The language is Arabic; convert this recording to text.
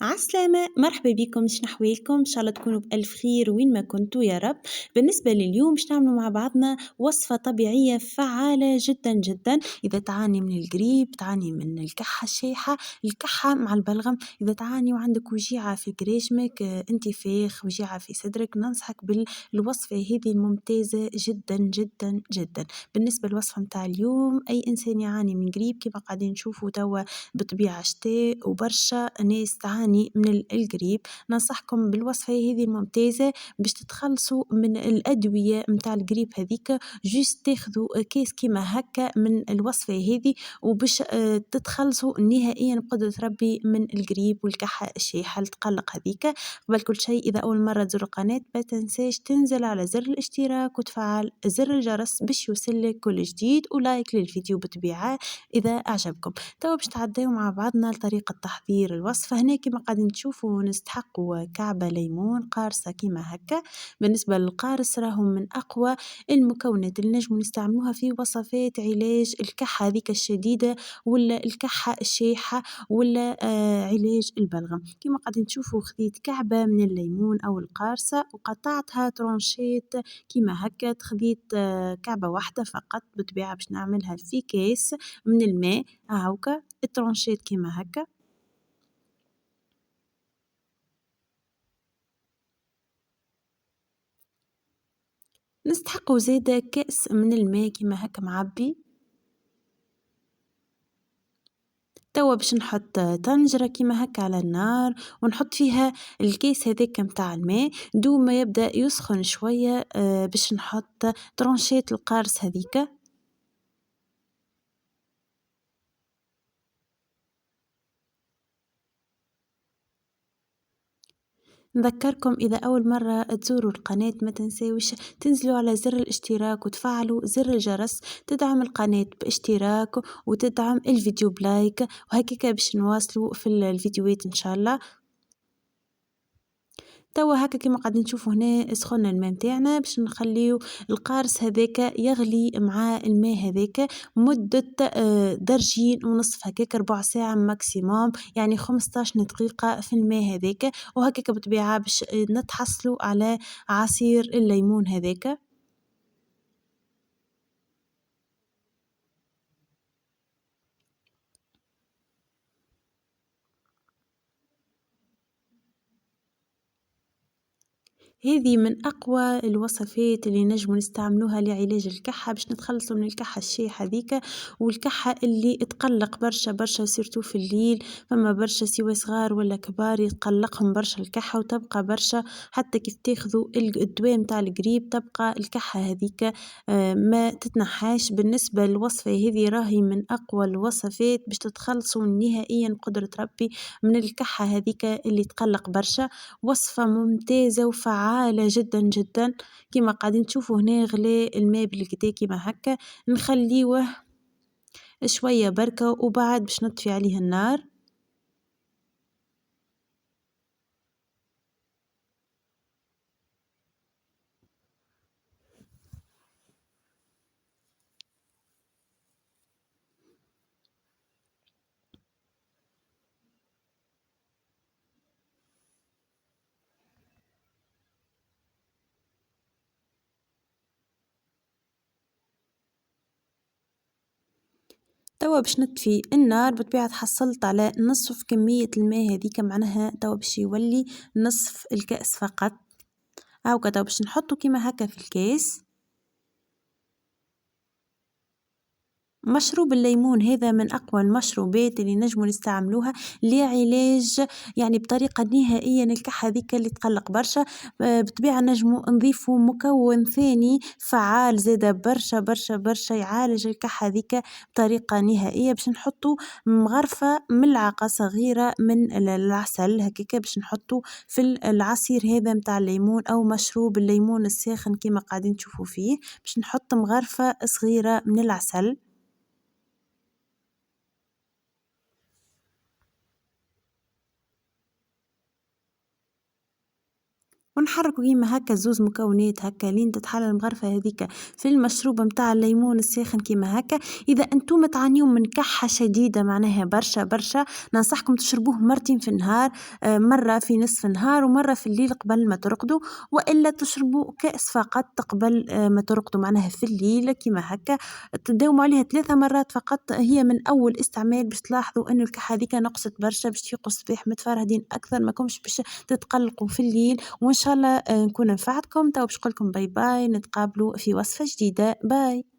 عالسلامة، مرحبا بكم، شنحوالكم؟ إن شاء الله تكونوا بألف خير وين ما كنتوا يا رب. بالنسبة لليوم باش نعملوا مع بعضنا وصفة طبيعية فعالة جدا جدا. إذا تعاني من القريب، تعاني من الكحة الشايحة، الكحة مع البلغم، إذا تعاني وعندك وجيعة في قريشمك، انتفاخ، وجيعة في صدرك، ننصحك بالوصفة هذه الممتازة جدا جدا جدا. بالنسبة للوصفة متاع اليوم، أي إنسان يعاني من قريب كما قاعدين نشوفوا توا بطبيعة شتاء وبرشا ناس تعاني من القريب، ننصحكم بالوصفة هذه الممتازة باش تتخلصوا من الأدوية متاع القريب هذيك. جوست تاخذوا كيس كيما هكا من الوصفة هذه وباش تتخلصوا نهائيا بقدرة ربي من القريب والكحة الشايحة اللي تقلق هذيك. قبل كل شيء، إذا أول مرة تزور القناة ما تنساش تنزل على زر الاشتراك وتفعل زر الجرس باش يوصلك كل جديد، ولايك للفيديو بطبيعة إذا أعجبكم. توا باش نتعداو مع بعضنا لطريقة تحضير الوصفة. هنا كما قاعدين تشوفوا نستحقوا كعبة ليمون قارصة كما هكا. بالنسبة للقارص راهم من أقوى المكونات اللي نجموا نستعملوها في وصفات علاج الكحة هذيك الشديدة، ولا الكحة الشايحة، ولا علاج البلغم. كما قاعدين تشوفوا خذيت كعبة من الليمون أو القارصة وقطعتها ترونشيت كما هكا. خذيت كعبة واحدة فقط بطبيعة باش نعملها في كيس من الماء هاوكا الترونشيت كيما هكا. نستحقوا زادا كأس من الماء كيما هكا معبي. توا باش نحط طنجرة كيما هكا على النار ونحط فيها الكيس هذاك متاع الماء دوم ما يبدأ يسخن شوية. باش نحط ترونشيت القارص هذيك. نذكركم إذا أول مرة تزوروا القناة ما تنساوش تنزلوا على زر الاشتراك وتفعلوا زر الجرس، تدعم القناة باشتراك وتدعم الفيديو بلايك، وهكذا باش نواصلوا في الفيديوهات إن شاء الله. توا هكا كيما قاعدين نشوفوا هنا سخنا الماء متاعنا باش نخليو القارص هذاك يغلي مع الماء هذاك مدة درجين ونصف هكاك، ربع ساعة ماكسيموم، يعني 15 دقيقة في الماء هذاك. وهكاك بطبيعة باش نتحصلوا على عصير الليمون هذاك. هذه من أقوى الوصفات اللي نجموا نستعملوها لعلاج الكحة باش نتخلصوا من الكحة الشايحة هذيك، والكحة اللي تقلق برشا برشا سيرتو في الليل. فما برشا سوا صغار ولا كبار يتقلقهم برشا الكحة وتبقى برشا، حتى كيف تاخذوا الدواء متاع القريب تبقى الكحة هذيك ما تتنحاش. بالنسبة للوصفة هذه راهي من أقوى الوصفات باش تتخلصوا نهائيا بقدرة ربي من الكحة هذيك اللي تقلق برشا. وصفة ممتازة وفعالة جدًا، جدًا. كيما قاعدين تشوفوا هنا غلى الماء بالكدا كيما هكا، نخليوه شوية بركة وبعد باش نطفي عليه النار. توا باش نطفي النار بطبيعة حصلت على نصف كمية الماء هذيك، معناها توا باش يولي نصف الكأس فقط. هاكا توا باش نحطو كيما هكا في الكاس. مشروب الليمون هذا من أقوى المشروبات اللي نجموا نستعملوها لعلاج، يعني بطريقة نهائية الكحة هذيك اللي تقلق برشا. بطبيعة نجموا نضيفوا مكون ثاني فعال زادة برشا برشا برشا يعالج الكحة هذيك بطريقة نهائية. باش نحطوا مغرفة ملعقة صغيرة من العسل هكاك باش نحطوا في العصير هذا متاع الليمون أو مشروب الليمون الساخن كما قاعدين تشوفوا فيه. باش نحط مغرفة صغيرة من العسل. ونحركوا كيما هكا زوز مكونات هكا لين تتحل المغرفة هذيك في المشروب متاع الليمون الساخن كيما هكا. إذا أنتم تعانيون من كحة شديدة معناها برشا برشا، ننصحكم تشربوه مرتين في النهار، مرة في نصف النهار ومرة في الليل قبل ما ترقدوا، وإلا تشربوا كأس فقط قبل ما ترقدوا معناها في الليل كيما هكا. تداوموا عليها 3 مرات فقط، هي من أول استعمال باش تلاحظوا إنه الكحة هذيك نقصت برشا، باش تفيقوا الصباح متفرهدين أكثر، ما كومش باش تتقلقوا في الليل. وإن شاء الله نكون نفعتكم. تو باش نقول لكم باي باي، نتقابلوا في وصفة جديدة. باي.